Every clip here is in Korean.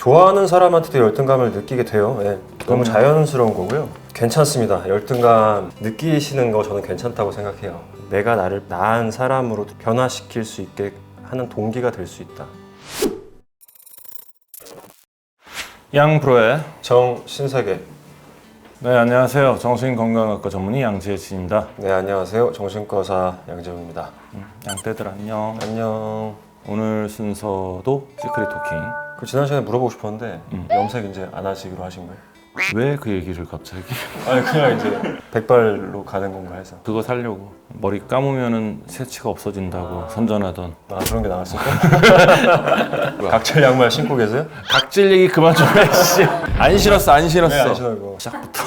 좋아하는 사람한테도 열등감을 느끼게 돼요. 예, 너무 자연스러운 거고요. 괜찮습니다. 열등감 느끼시는 거 저는 괜찮다고 생각해요. 내가 나를 나은 사람으로 변화시킬 수 있게 하는 동기가 될 수 있다. 양프로의 정신세계. 네, 안녕하세요. 정신건강학과 전문의 양지혜진입니다. 네, 안녕하세요. 정신과사 양재웅입니다. 양떼들 안녕. 안녕. 오늘 순서도 시크릿 토킹. 그 지난 시간에 물어보고 싶었는데 염색 이제 안 하시기로 하신 거예요? 왜 그 얘기를 갑자기? 아니 그냥 이제 백발로 가는 건가 해서. 그거 살려고. 머리 감으면은 새치가 없어진다고 선전하던. 아 그런 게 나왔을까? 각질 양말 신고 계세요? 각질 얘기 그만 좀 해. 씨. 안 싫었어, 안 싫었어. 네, 안 신고. 시작부터.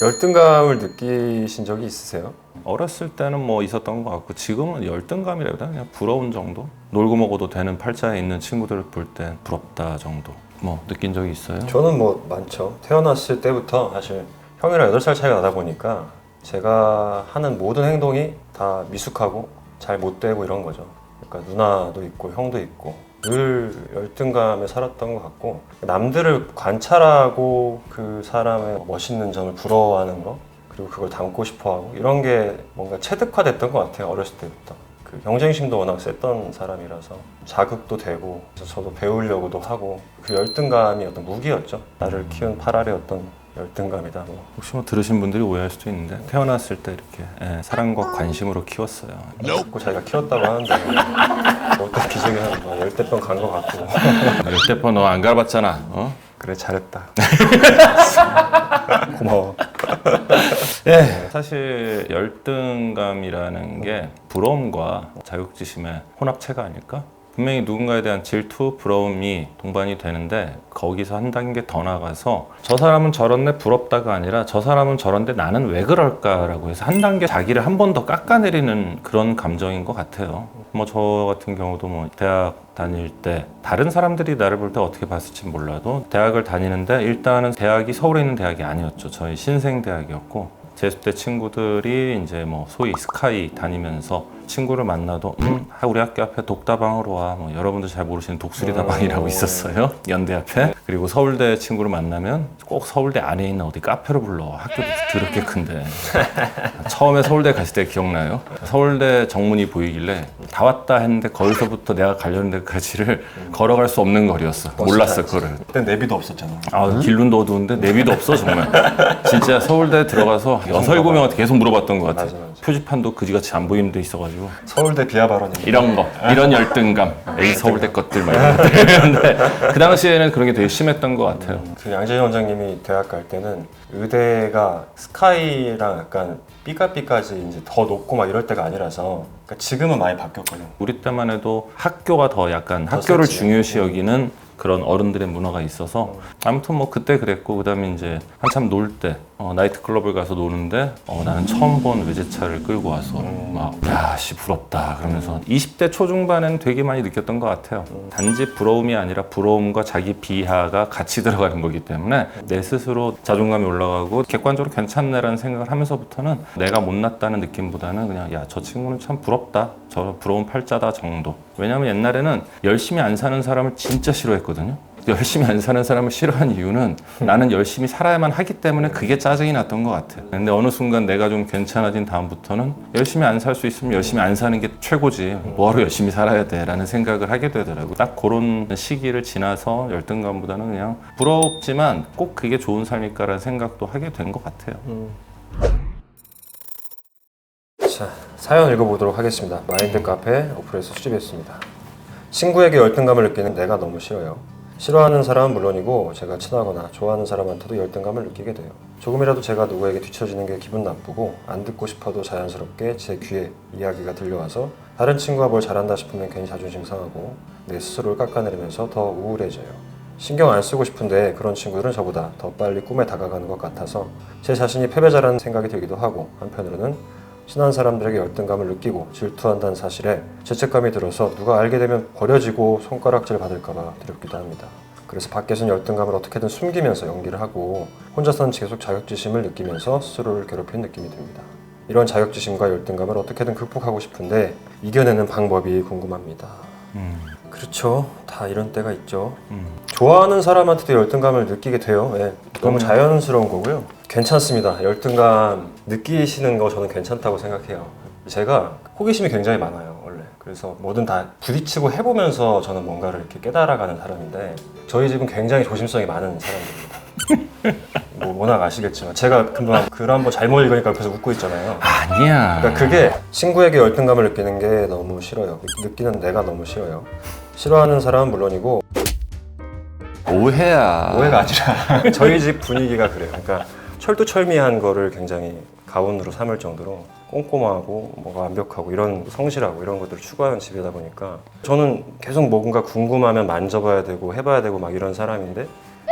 열등감을 느끼신 적이 있으세요? 어렸을 때는 뭐 있었던 것 같고 지금은 열등감이라기보다 그냥 부러운 정도? 놀고 먹어도 되는 팔자에 있는 친구들을 볼 땐 부럽다 정도. 뭐 느낀 적이 있어요? 저는 뭐 많죠. 태어났을 때부터 사실 형이랑 8살 차이가 나다 보니까 제가 하는 모든 행동이 다 미숙하고 잘 못 되고 이런 거죠. 그러니까 누나도 있고 형도 있고 늘 열등감에 살았던 것 같고, 남들을 관찰하고 그 사람의 멋있는 점을 부러워하는 거, 그리고 그걸 담고 싶어하고 이런 게 뭔가 체득화됐던 것 같아요. 어렸을 때부터. 그 경쟁심도 워낙 셌던 사람이라서 자극도 되고, 그래서 저도 배우려고도 하고, 그 열등감이 어떤 무기였죠. 나를 키운 8알의 어떤 열등감이다. 뭐. 혹시 뭐 들으신 분들이 오해할 수도 있는데 태어났을 때 이렇게 사랑과 관심으로 키웠어요. 자꾸 자기가 키웠다고 하는데 어떤 기적이 하는 열대병 간 것 같고. 열대포 너 안 갈아봤잖아. 어? 그래 잘했다. 고마워. 네. 사실 열등감이라는 게 부러움과 자격지심의 혼합체가 아닐까? 분명히 누군가에 대한 질투, 부러움이 동반이 되는데 거기서 한 단계 더 나가서 저 사람은 저런데 부럽다가 아니라 저 사람은 저런데 나는 왜 그럴까라고 해서 한 단계 자기를 한 번 더 깎아내리는 그런 감정인 것 같아요. 뭐 저 같은 경우도 뭐 대학 다닐 때 다른 사람들이 나를 볼 때 어떻게 봤을지 몰라도 대학을 다니는데 일단은 대학이 서울에 있는 대학이 아니었죠. 저희 신생대학이었고 재수 때 친구들이 이제 뭐 소위 스카이 다니면서 친구를 만나도 우리 학교 앞에 독다방으로 와. 뭐 여러분들 잘 모르시는 독수리다방이라고 있었어요. 연대 앞에. 그리고 서울대 친구를 만나면 꼭 서울대 안에 있는 어디 카페로 불러. 학교도 더럽게 큰데. 처음에 서울대 갔을 때 기억나요? 서울대 정문이 보이길래 다 왔다 했는데 거기서부터 내가 가려는 데까지를 걸어갈 수 없는 거리였어. 몰랐어 그거를. 그때 내비도 없었잖아. 아, 길눈도 어두운데 내비도 없어 정말. 진짜 서울대 들어가서 6, 7명한테 계속 물어봤던 것 같아. 맞아. 표지판도 그지같이 안 보이는 데 있어가지고 서울대 비하 발언이 이런 거, 이런 열등감, 에이 서울대 것들 막 이런 것들. 그 당시에는 그런 게 되게 심했던 것 같아요. 그 양재희 원장님이 대학 갈 때는 의대가 스카이랑 약간 삐까삐까지 이제 더 높고 막 이럴 때가 아니라서, 그러니까 지금은 많이 바뀌었거든요. 우리 때만 해도 학교가 더 약간 더 학교를 셌지. 중요시 여기는 그런 어른들의 문화가 있어서 아무튼 뭐 그때 그랬고, 그다음에 이제 한참 놀 때 나이트클럽을 가서 노는데 나는 처음 본 외제차를 끌고 와서 막 야씨 부럽다 그러면서 20대 초중반에는 되게 많이 느꼈던 것 같아요. 단지 부러움이 아니라 부러움과 자기 비하가 같이 들어가는 거기 때문에 내 스스로 자존감이 올라가고 객관적으로 괜찮네라는 생각을 하면서부터는 내가 못났다는 느낌보다는 그냥 야 저 친구는 참 부럽다, 저 부러운 팔자다 정도. 왜냐하면 옛날에는 열심히 안 사는 사람을 진짜 싫어했거든요. 열심히 안 사는 사람을 싫어한 이유는 나는 열심히 살아야만 하기 때문에 그게 짜증이 났던 것 같아요. 근데 어느 순간 내가 좀 괜찮아진 다음부터는 열심히 안 살 수 있으면 열심히 안 사는 게 최고지, 뭐하러 열심히 살아야 돼 라는 생각을 하게 되더라고요. 딱 그런 시기를 지나서 열등감보다는 그냥 부럽지만 꼭 그게 좋은 삶일까 라는 생각도 하게 된 것 같아요. 자, 사연 읽어보도록 하겠습니다. 마인드 카페 어플에서 수집했습니다. 친구에게 열등감을 느끼는 내가 너무 싫어요. 싫어하는 사람은 물론이고 제가 친하거나 좋아하는 사람한테도 열등감을 느끼게 돼요. 조금이라도 제가 누구에게 뒤처지는 게 기분 나쁘고 안 듣고 싶어도 자연스럽게 제 귀에 이야기가 들려와서 다른 친구가 뭘 잘한다 싶으면 괜히 자존심 상하고 내 스스로를 깎아내리면서 더 우울해져요. 신경 안 쓰고 싶은데 그런 친구들은 저보다 더 빨리 꿈에 다가가는 것 같아서 제 자신이 패배자라는 생각이 들기도 하고, 한편으로는 친한 사람들에게 열등감을 느끼고 질투한다는 사실에 죄책감이 들어서 누가 알게 되면 버려지고 손가락질 받을까봐 두렵기도 합니다. 그래서 밖에서는 열등감을 어떻게든 숨기면서 연기를 하고 혼자서는 계속 자격지심을 느끼면서 스스로를 괴롭히는 느낌이 듭니다. 이런 자격지심과 열등감을 어떻게든 극복하고 싶은데 이겨내는 방법이 궁금합니다. 그렇죠. 다 이런 때가 있죠. 좋아하는 사람한테도 열등감을 느끼게 돼요. 예, 너무 자연스러운 거고요. 괜찮습니다. 열등감 느끼시는 거 저는 괜찮다고 생각해요. 제가 호기심이 굉장히 많아요, 원래. 그래서 뭐든 다 부딪히고 해보면서 저는 뭔가를 이렇게 깨달아가는 사람인데 저희 집은 굉장히 조심성이 많은 사람들입니다. 뭐 워낙 아시겠지만 제가 금방 글 한번 잘못 읽으니까 옆에서 웃고 있잖아요. 아니야. 그러니까 그게 친구에게 열등감을 느끼는 게 너무 싫어요. 느끼는 내가 너무 싫어요. 싫어하는 사람은 물론이고 오해야. 오해가 아니라 저희 집 분위기가 그래요. 그러니까 철두철미한 거를 굉장히 가온으로 삼을 정도로 꼼꼼하고 뭐가 완벽하고 이런 성실하고 이런 것들을 추구하는 집이다 보니까 저는 계속 뭔가 궁금하면 만져봐야 되고 해봐야 되고 막 이런 사람인데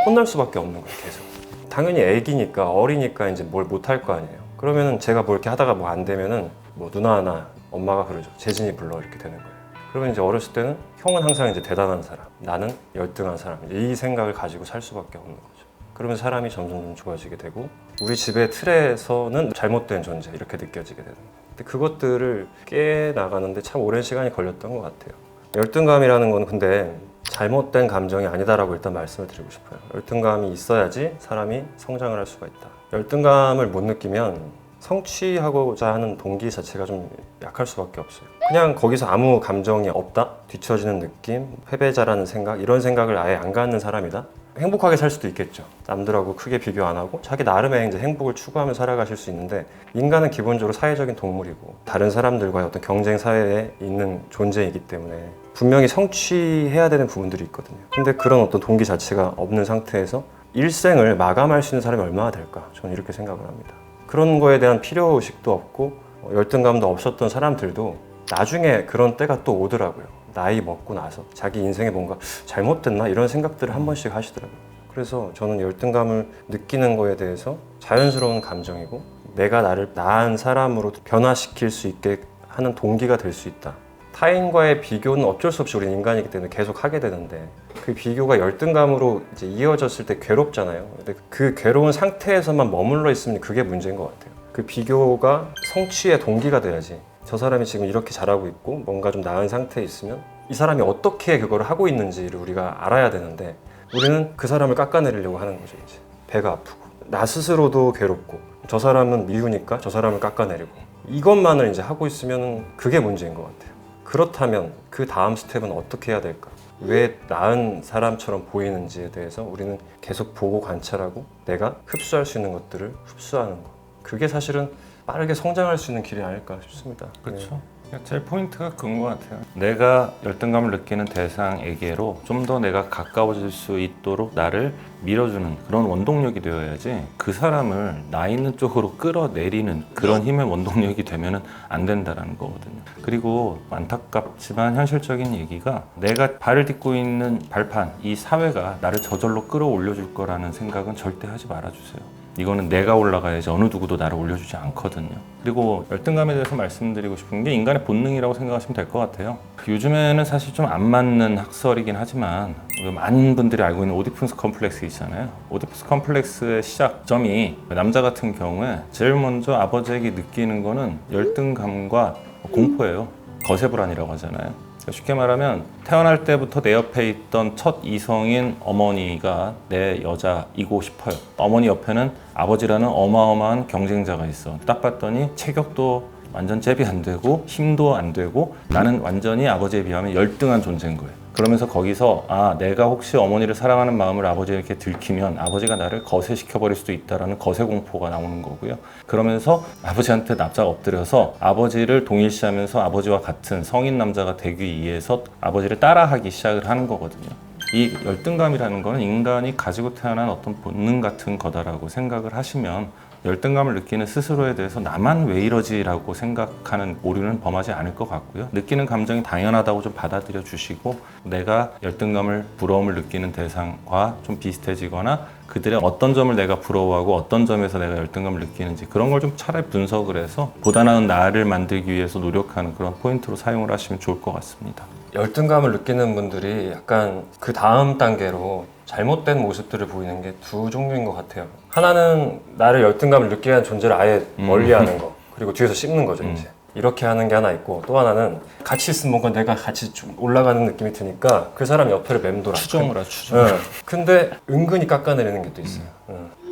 혼날 수밖에 없는 거예요. 계속. 당연히 애기니까 어리니까 이제 뭘 못할 거 아니에요. 그러면은 제가 뭐 이렇게 하다가 뭐 안 되면은 뭐 누나나 엄마가 그러죠. 재진이 불러 이렇게 되는 거예요. 그러면 이제 어렸을 때는 형은 항상 이제 대단한 사람, 나는 열등한 사람 이 생각을 가지고 살 수밖에 없는 거죠. 그러면 사람이 점점 좋아지게 되고 우리 집의 틀에서는 잘못된 존재 이렇게 느껴지게 되는 거예요. 근데 그것들을 깨나가는데 참 오랜 시간이 걸렸던 것 같아요. 열등감이라는 건 근데 잘못된 감정이 아니다라고 일단 말씀을 드리고 싶어요. 열등감이 있어야지 사람이 성장을 할 수가 있다. 열등감을 못 느끼면 성취하고자 하는 동기 자체가 좀 약할 수밖에 없어요. 그냥 거기서 아무 감정이 없다? 뒤처지는 느낌? 패배자라는 생각? 이런 생각을 아예 안 갖는 사람이다? 행복하게 살 수도 있겠죠. 남들하고 크게 비교 안 하고 자기 나름의 이제 행복을 추구하며 살아가실 수 있는데 인간은 기본적으로 사회적인 동물이고 다른 사람들과의 어떤 경쟁 사회에 있는 존재이기 때문에 분명히 성취해야 되는 부분들이 있거든요. 근데 그런 어떤 동기 자체가 없는 상태에서 일생을 마감할 수 있는 사람이 얼마나 될까? 저는 이렇게 생각을 합니다. 그런 거에 대한 필요의식도 없고 열등감도 없었던 사람들도 나중에 그런 때가 또 오더라고요. 나이 먹고 나서 자기 인생에 뭔가 잘못됐나 이런 생각들을 한 번씩 하시더라고요. 그래서 저는 열등감을 느끼는 거에 대해서 자연스러운 감정이고 내가 나를 나은 사람으로 변화시킬 수 있게 하는 동기가 될 수 있다. 타인과의 비교는 어쩔 수 없이 우리 인간이기 때문에 계속 하게 되는데 그 비교가 열등감으로 이제 이어졌을 때 괴롭잖아요. 근데 그 괴로운 상태에서만 머물러 있으면 그게 문제인 것 같아요. 그 비교가 성취의 동기가 돼야지. 저 사람이 지금 이렇게 잘하고 있고 뭔가 좀 나은 상태에 있으면 이 사람이 어떻게 그거를 하고 있는지를 우리가 알아야 되는데 우리는 그 사람을 깎아내리려고 하는 거죠. 이제 배가 아프고 나 스스로도 괴롭고 저 사람은 미우니까 저 사람을 깎아내리고 이것만을 이제 하고 있으면 그게 문제인 것 같아요. 그렇다면 그 다음 스텝은 어떻게 해야 될까? 왜 나은 사람처럼 보이는지에 대해서 우리는 계속 보고 관찰하고 내가 흡수할 수 있는 것들을 흡수하는 것. 그게 사실은 빠르게 성장할 수 있는 길이 아닐까 싶습니다. 그렇죠. 제일 포인트가 그건 것 같아요. 내가 열등감을 느끼는 대상에게로 좀 더 내가 가까워질 수 있도록 나를 밀어주는 그런 원동력이 되어야지 그 사람을 나 있는 쪽으로 끌어내리는 그런 힘의 원동력이 되면은 안 된다라는 거거든요. 그리고 안타깝지만 현실적인 얘기가 내가 발을 딛고 있는 발판, 이 사회가 나를 저절로 끌어올려줄 거라는 생각은 절대 하지 말아주세요. 이거는 내가 올라가야지 어느 누구도 나를 올려주지 않거든요. 그리고 열등감에 대해서 말씀드리고 싶은 게 인간의 본능이라고 생각하시면 될 것 같아요. 요즘에는 사실 좀 안 맞는 학설이긴 하지만 많은 분들이 알고 있는 오디푸스 컴플렉스 있잖아요. 오디푸스 컴플렉스의 시작점이 남자 같은 경우에 제일 먼저 아버지에게 느끼는 거는 열등감과 공포예요. 거세불안이라고 하잖아요. 쉽게 말하면 태어날 때부터 내 옆에 있던 첫 이성인 어머니가 내 여자이고 싶어요. 어머니 옆에는 아버지라는 어마어마한 경쟁자가 있어. 딱 봤더니 체격도 완전 잽이 안 되고 힘도 안 되고 나는 완전히 아버지에 비하면 열등한 존재인 거예요. 그러면서 거기서 내가 혹시 어머니를 사랑하는 마음을 아버지에게 들키면 아버지가 나를 거세시켜버릴 수도 있다는 거세 공포가 나오는 거고요. 그러면서 아버지한테 납작 엎드려서 아버지를 동일시하면서 아버지와 같은 성인 남자가 되기 위해서 아버지를 따라하기 시작을 하는 거거든요. 이 열등감이라는 거는 인간이 가지고 태어난 어떤 본능 같은 거다라고 생각을 하시면 열등감을 느끼는 스스로에 대해서 나만 왜 이러지라고 생각하는 오류는 범하지 않을 것 같고요. 느끼는 감정이 당연하다고 좀 받아들여 주시고 내가 열등감을, 부러움을 느끼는 대상과 좀 비슷해지거나 그들의 어떤 점을 내가 부러워하고 어떤 점에서 내가 열등감을 느끼는지 그런 걸 좀 차라리 분석을 해서 보다 나은 나를 만들기 위해서 노력하는 그런 포인트로 사용을 하시면 좋을 것 같습니다. 열등감을 느끼는 분들이 약간 그 다음 단계로 잘못된 모습들을 보이는 게 두 종류인 것 같아요. 하나는 나를 열등감을 느끼게 하는 존재를 아예 멀리하는 거, 그리고 뒤에서 씹는 거죠. 이제 이렇게 하는 게 하나 있고, 또 하나는 같이 있으면 뭔가 내가 같이 좀 올라가는 느낌이 드니까 그 사람 옆에를 맴돌아. 추종을 추종. 근데 은근히 깎아내리는 게 또 있어요.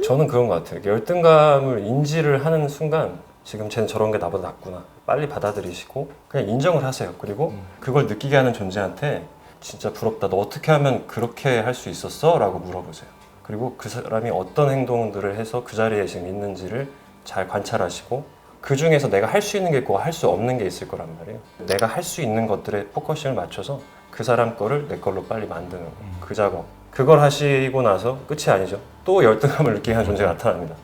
저는 그런 것 같아요. 열등감을 인지를 하는 순간 지금 쟤는 저런 게 나보다 낫구나. 빨리 받아들이시고 그냥 인정을 하세요. 그리고 그걸 느끼게 하는 존재한테 진짜 부럽다. 너 어떻게 하면 그렇게 할 수 있었어? 라고 물어보세요. 그리고 그 사람이 어떤 행동들을 해서 그 자리에 지금 있는지를 잘 관찰하시고 그 중에서 내가 할 수 있는 게 있고 할 수 없는 게 있을 거란 말이에요. 내가 할 수 있는 것들에 포커싱을 맞춰서 그 사람 거를 내 걸로 빨리 만드는 거. 그 작업. 그걸 하시고 나서 끝이 아니죠. 또 열등감을 느끼게 하는 존재가 나타납니다.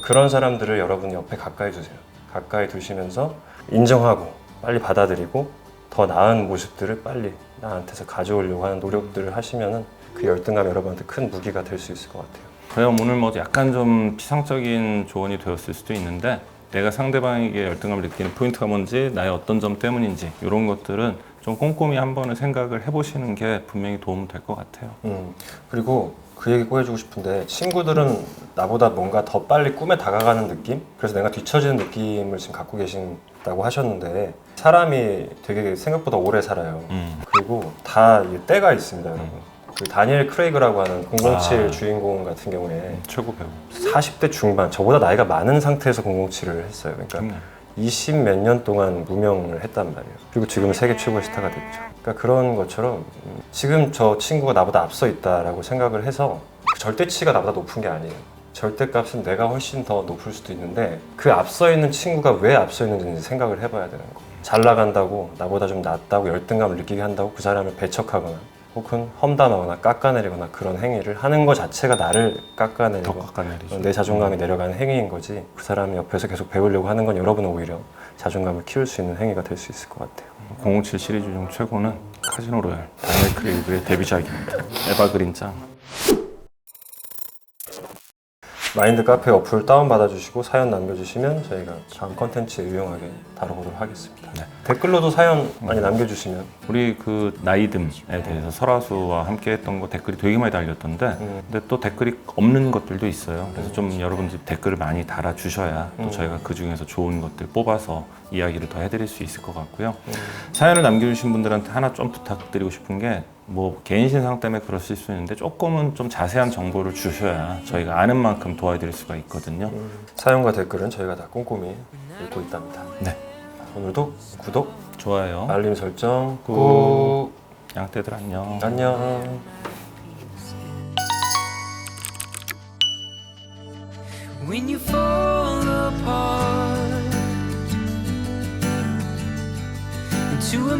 그런 사람들을 여러분이 옆에 가까이 두세요. 가까이 두시면서 인정하고 빨리 받아들이고 더 나은 모습들을 빨리 나한테서 가져오려고 하는 노력들을 하시면은 그 열등감이 여러분한테 큰 무기가 될 수 있을 것 같아요. 그럼 오늘 뭐 약간 좀 피상적인 조언이 되었을 수도 있는데 내가 상대방에게 열등감을 느끼는 포인트가 뭔지, 나의 어떤 점 때문인지 이런 것들은 좀 꼼꼼히 한 번은 생각을 해보시는 게 분명히 도움 될 것 같아요. 그리고 그 얘기 꼭 해주고 싶은데, 친구들은 나보다 뭔가 더 빨리 꿈에 다가가는 느낌? 그래서 내가 뒤처지는 느낌을 지금 갖고 계신다고 하셨는데, 사람이 되게 생각보다 오래 살아요. 그리고 다 이게 때가 있습니다, 여러분. 그 다니엘 크레이그라고 하는 007 주인공 같은 경우에 최고 배우. 40대 중반, 저보다 나이가 많은 상태에서 007을 했어요. 그러니까 20 몇 년 동안 무명을 했단 말이에요. 그리고 지금은 세계 최고의 스타가 됐죠. 그러니까 그런 것처럼 지금 저 친구가 나보다 앞서 있다라고 생각을 해서 그 절대치가 나보다 높은 게 아니에요. 절대값은 내가 훨씬 더 높을 수도 있는데 그 앞서 있는 친구가 왜 앞서 있는지 생각을 해봐야 되는 거예요. 잘 나간다고, 나보다 좀 낫다고 열등감을 느끼게 한다고 그 사람을 배척하거나 혹은 험담하거나 깎아내리거나 그런 행위를 하는 것 자체가 나를 깎아내리고 더 깎아내리죠. 내 자존감이 내려가는 행위인 거지, 그 사람이 옆에서 계속 배우려고 하는 건 여러분은 오히려 자존감을 키울 수 있는 행위가 될 수 있을 것 같아요. 007 시리즈 중 최고는 카지노 로얄, 다니엘 크레이그의 데뷔작입니다. 에바그린 짱. 마인드 카페 어플 다운받아주시고 사연 남겨주시면 저희가 다음 컨텐츠에 유용하게 다뤄보도록 하겠습니다. 네. 댓글로도 사연 많이 남겨주시면 우리 그 나이듦에 대해서 설아수와 함께 했던 거 댓글이 되게 많이 달렸던데 근데 또 댓글이 없는 것들도 있어요. 그래서 좀 여러분들 댓글을 많이 달아주셔야 또 저희가 그 중에서 좋은 것들 뽑아서 이야기를 더 해드릴 수 있을 것 같고요. 사연을 남겨주신 분들한테 하나 좀 부탁드리고 싶은 게, 뭐 개인 신상 때문에 그러실 수 있는데 조금은 좀 자세한 정보를 주셔야 저희가 아는 만큼 도와드릴 수가 있거든요. 사연과 댓글은 저희가 다 꼼꼼히 읽고 있답니다. 네. 오늘도 구독, 좋아요. 알림 설정 꾹. 양떼들 안녕. 안녕. When you fall apart into a